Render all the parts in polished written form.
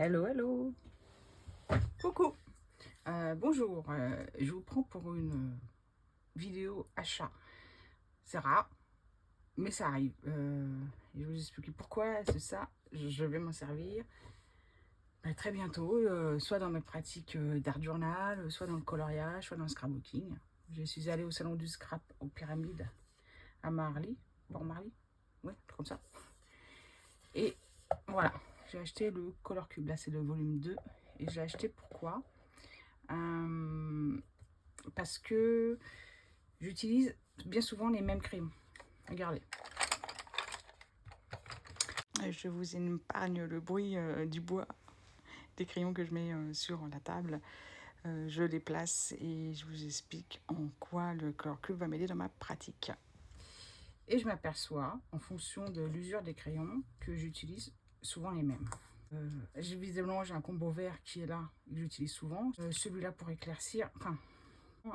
Hello, hello. Coucou. Bonjour. Je vous prends pour une vidéo achat. C'est rare, mais ça arrive. Je vais vous expliquer pourquoi c'est ça. Je vais m'en servir très bientôt, soit dans mes pratiques d'art journal, soit dans le coloriage, soit dans le scrapbooking. Je suis allée au salon du scrap aux Pyramides à Marly, Port Marly, ouais, comme ça. Et voilà, j'ai acheté le Color Cube. Là, c'est le volume 2. Et j'ai acheté pourquoi parce que j'utilise bien souvent les mêmes crayons. Regardez. Je vous épargne le bruit du bois des crayons que je mets sur la table. Je les place et je vous explique en quoi le Color Cube va m'aider dans ma pratique. Et je m'aperçois, en fonction de l'usure des crayons, que j'utilise souvent les mêmes. Visiblement, j'ai un combo vert qui est là, que j'utilise souvent. Celui-là pour éclaircir,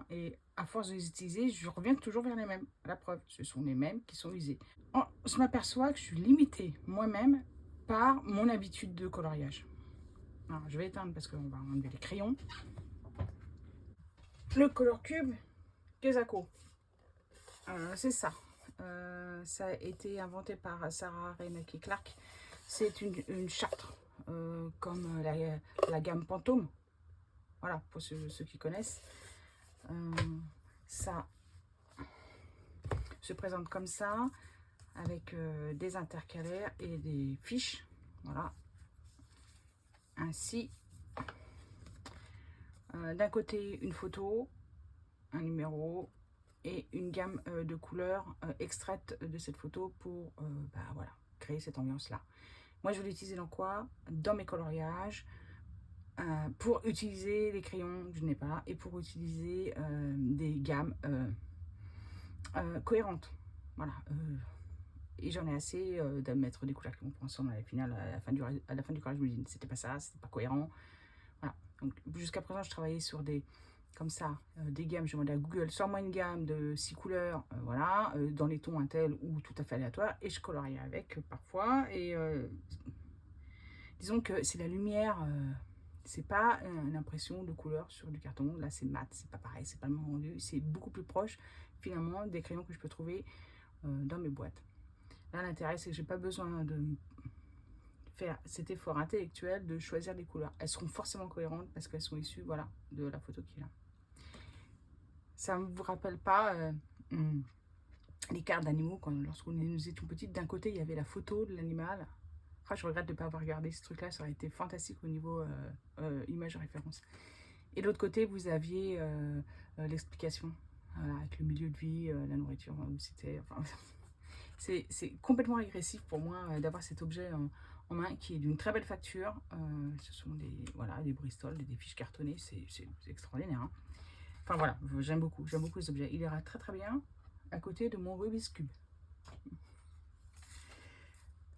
et à force de les utiliser, je reviens toujours vers les mêmes. La preuve, ce sont les mêmes qui sont usés. Je m'aperçois que je suis limitée moi-même par mon habitude de coloriage. Alors, je vais éteindre parce qu'on va enlever les crayons. Le Color Cube Kesako. C'est ça. Ça a été inventé par Sarah Reneke Clark. C'est une charte, comme la gamme Pantone. Voilà, pour ceux qui connaissent. Ça se présente comme ça, avec des intercalaires et des fiches. Voilà. Ainsi, d'un côté, une photo, un numéro et une gamme de couleurs extraites de cette photo pour voilà, créer cette ambiance-là. Moi, je vais l'utiliser dans quoi? Dans mes coloriages, pour utiliser les crayons que je n'ai pas et pour utiliser des gammes cohérentes. Voilà. Et j'en ai assez de mettre des couleurs qui vont pas ensemble à la finale, à la fin du collage. Je me dis, c'était pas ça, c'était pas cohérent. Voilà. Donc, jusqu'à présent, je travaillais sur des, comme ça, des gammes. Je demandais à Google, sors-moi une gamme de 6 couleurs, voilà, dans les tons un tel ou tout à fait aléatoire. Et je coloriais avec parfois. Et disons que c'est la lumière, c'est pas une impression de couleur sur du carton. Là, c'est mat, c'est pas pareil, c'est pas le même rendu. C'est beaucoup plus proche, finalement, des crayons que je peux trouver dans mes boîtes. Là, l'intérêt, c'est que j'ai pas besoin de faire cet effort intellectuel de choisir des couleurs. Elles seront forcément cohérentes parce qu'elles sont issues, voilà, de la photo qui est là. Ça ne vous rappelle pas les cartes d'animaux lorsqu'on nous étions petites? D'un côté, il y avait la photo de l'animal. Ah, je regrette de ne pas avoir regardé ce truc-là, ça aurait été fantastique au niveau image référence. Et de l'autre côté, vous aviez l'explication, voilà, avec le milieu de vie, la nourriture, où c'était... Enfin, c'est complètement agressif pour moi d'avoir cet objet en main qui est d'une très belle facture. Ce sont des Bristol, des fiches cartonnées, c'est extraordinaire. Hein. Enfin voilà, j'aime beaucoup les objets. Il ira très très bien à côté de mon Rubik's Cube.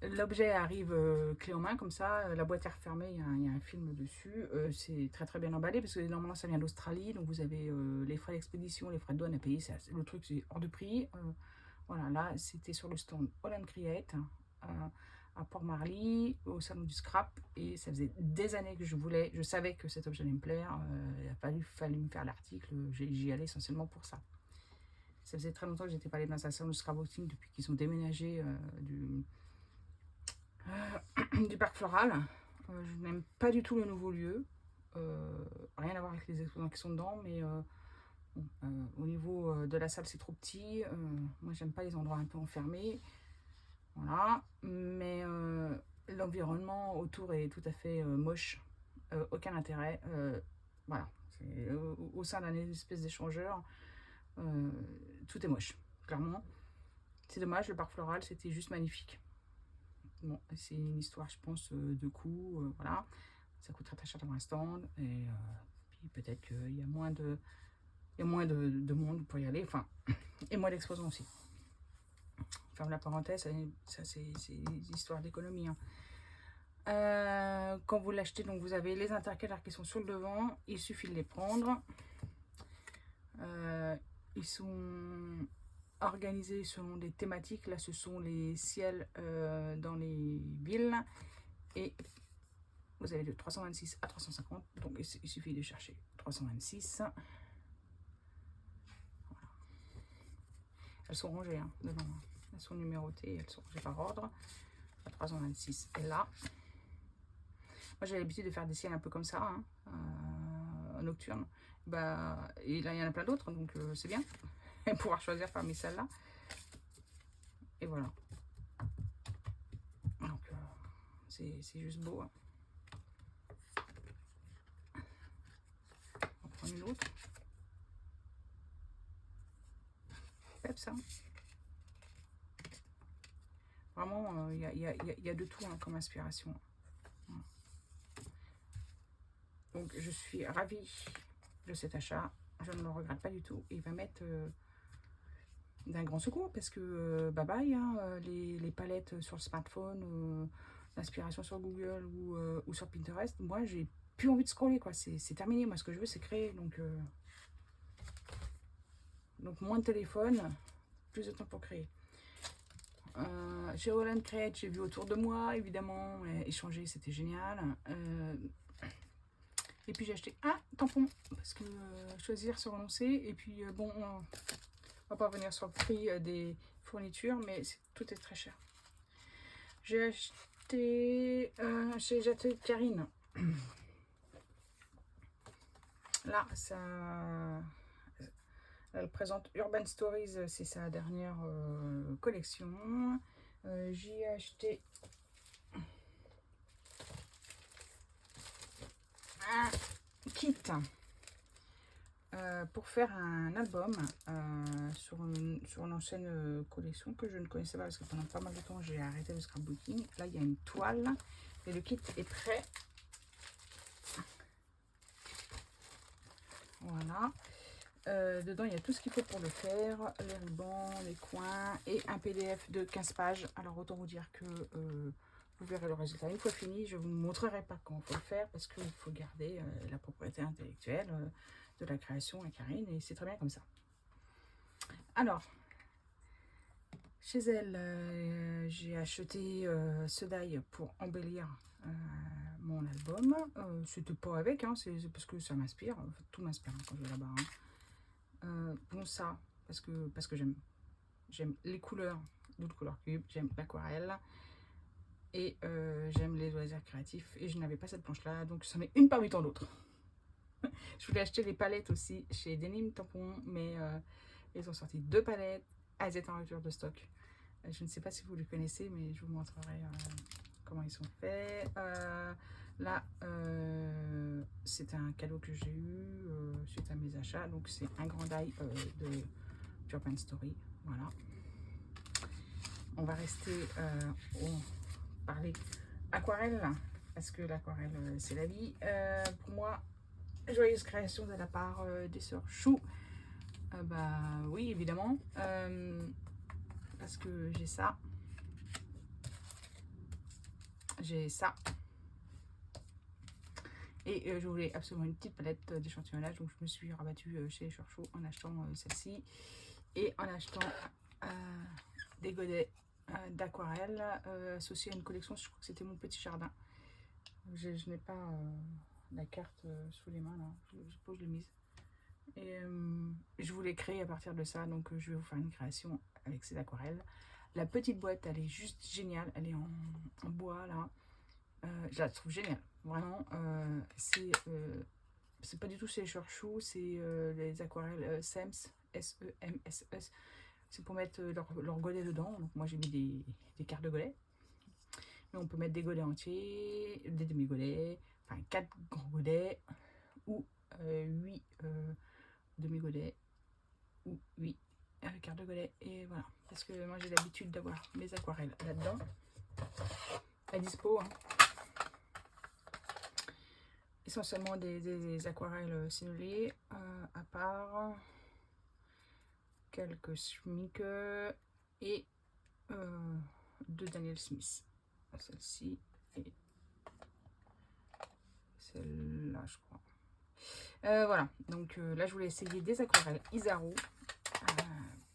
L'objet arrive clé en main comme ça, la boîte est refermée, il y a un film dessus, c'est très très bien emballé parce que normalement ça vient d'Australie, donc vous avez les frais d'expédition, les frais de douane à payer, le truc c'est hors de prix. Voilà, là c'était sur le stand Holland Create à Port Marly, au salon du scrap, et ça faisait des années que je savais que cet objet allait me plaire, il a fallu me faire l'article, j'y allais essentiellement pour ça. Ça faisait très longtemps que j'étais pas allée dans un salon de scrapbooking depuis qu'ils ont déménagé du parc floral. Je n'aime pas du tout le nouveau lieu. Rien à voir avec les exposants qui sont dedans, mais au niveau de la salle, c'est trop petit. Moi, j'aime pas les endroits un peu enfermés. Voilà. Mais l'environnement autour est tout à fait moche. Aucun intérêt. Voilà. Au sein d'un espèce d'échangeur, tout est moche, clairement. C'est dommage, le parc floral, c'était juste magnifique. Bon, c'est une histoire, je pense, de coût, voilà. Ça coûterait très cher d'avoir un stand, et puis peut-être qu'il y a moins de monde pour y aller, enfin, et moins d'exposants aussi. Ferme la parenthèse, ça c'est une histoire d'économie. Hein. Quand vous l'achetez, donc vous avez les intercalaires qui sont sur le devant, il suffit de les prendre. Ils sont organisés selon des thématiques. Là, ce sont les ciels dans les villes. Et vous avez de 326 à 350, donc il suffit de chercher 326. Voilà. Elles sont rangées, hein, devant. Elles sont numérotées, elles sont rangées par ordre. La 326 est là. Moi, j'ai l'habitude de faire des ciels un peu comme ça, hein, nocturne. Bah, et là, il y en a plein d'autres, donc c'est bien. Et pouvoir choisir parmi celles-là. Et voilà. Donc, c'est juste beau. Hein. On prend une autre. Peps, hein. Vraiment, il y a de tout hein, comme inspiration. Voilà. Donc, je suis ravie de cet achat. Je ne le regrette pas du tout. Il va mettre d'un grand secours parce que bye bye, hein, les palettes sur le smartphone, l'inspiration sur Google ou sur Pinterest. Moi, j'ai plus envie de scroller, quoi. C'est terminé. Moi, ce que je veux, c'est créer. Donc, moins de téléphone, plus de temps pour créer. Chez Holland Create, j'ai vu autour de moi, évidemment, échanger, c'était génial. Et puis j'ai acheté un tampon, parce que choisir, se renoncer. Et puis bon, on va pas revenir sur le prix des fournitures, mais tout est très cher. J'ai acheté chez Jacqueline Karine. Là, ça... Elle présente Urban Stories, c'est sa dernière collection. J'y ai acheté un kit pour faire un album sur une ancienne collection que je ne connaissais pas parce que pendant pas mal de temps j'ai arrêté le scrapbooking. Là, il y a une toile et le kit est prêt. Voilà. Dedans, il y a tout ce qu'il faut pour le faire, les rubans, les coins et un PDF de 15 pages. Alors, autant vous dire que vous verrez le résultat une fois fini. Je ne vous montrerai pas comment il faut le faire parce qu'il faut garder la propriété intellectuelle de la création à Karine et c'est très bien comme ça. Alors, chez elle, j'ai acheté ce die pour embellir mon album. C'était pas avec, hein, c'est parce que ça m'inspire. En fait, tout m'inspire hein, quand je vais là-bas. Hein. Bon ça parce que j'aime les couleurs, d'autres couleurs cubes, j'aime l'aquarelle et j'aime les loisirs créatifs et je n'avais pas cette planche là donc ça met une parmi tant d'autres. Je voulais acheter les palettes aussi chez Denim Tampon mais ils ont sorti 2 palettes, elles étaient en rupture de stock. Je ne sais pas si vous les connaissez mais je vous montrerai comment ils sont faits. Là, c'est un cadeau que j'ai eu suite à mes achats. Donc, c'est un grand die de Urban Story. Voilà. On va rester parler aquarelle parce que l'aquarelle, c'est la vie. Pour moi, joyeuse création de la part des sœurs Chou. Bah oui, évidemment. Parce que j'ai ça. J'ai ça. Et je voulais absolument une petite palette d'échantillonnage, donc je me suis rabattue chez les Sœurs Chou en achetant celle-ci et en achetant des godets d'aquarelle associés à une collection. Je crois que c'était mon petit jardin. Je n'ai pas la carte sous les mains là, je suppose que je l'ai mise. Et je voulais créer à partir de ça, donc je vais vous faire une création avec ces aquarelles. La petite boîte, elle est juste géniale, elle est en bois là. Je la trouve géniale, vraiment. C'est pas du tout chez les Sœurs Chou, c'est les aquarelles SEMS, S-E-M-S-S. C'est pour mettre leur godet dedans. Donc moi j'ai mis des quarts de godet. Mais on peut mettre des godets entiers, des demi-godets, enfin 4 grands godets ou 8 demi-godets ou 8 quarts de godet. Et voilà, parce que moi j'ai l'habitude d'avoir mes aquarelles là-dedans. À dispo, hein. Essentiellement des aquarelles simulées, à part quelques Schmincke et 2 Daniel Smith. Celle-ci et celle-là, je crois. Voilà, donc là je voulais essayer des aquarelles Isaru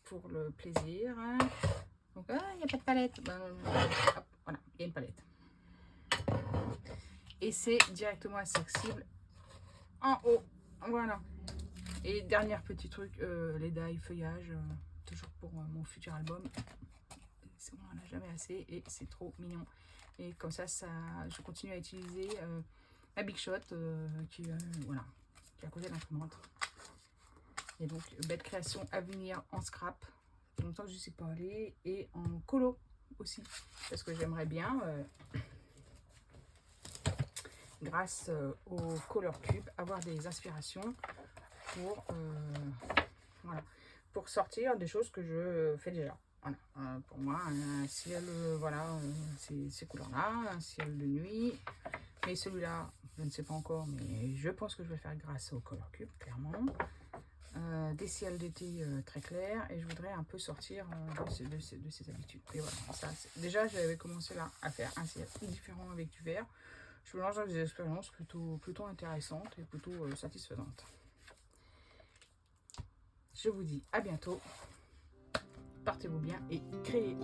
pour le plaisir. Donc, il n'y a pas de palette. Ben, hop, voilà, il y a une palette. Et Et c'est directement accessible en haut. Voilà. Et dernier petit truc, les die feuillage, toujours pour mon futur album. On n'en a jamais assez et c'est trop mignon. Et comme ça, je continue à utiliser la Big Shot voilà, qui est à côté de l'imprimante. Et donc, belle création à venir en scrap. Ça fait longtemps que je ne suis pas allée. Et en colo aussi. Parce que j'aimerais bien, grâce au Color Cube, avoir des inspirations pour, voilà, pour sortir des choses que je fais déjà. Voilà. Pour moi, un ciel, voilà, ces couleurs-là, un ciel de nuit. Mais celui-là, je ne sais pas encore, mais je pense que je vais faire grâce au Color Cube, clairement. Des ciels d'été très clairs. Et je voudrais un peu sortir de ces habitudes. Et voilà, ça, déjà, j'avais commencé là à faire un ciel différent avec du vert. Je me lance dans des expériences plutôt intéressantes et plutôt satisfaisantes. Je vous dis à bientôt. Portez-vous bien et créez.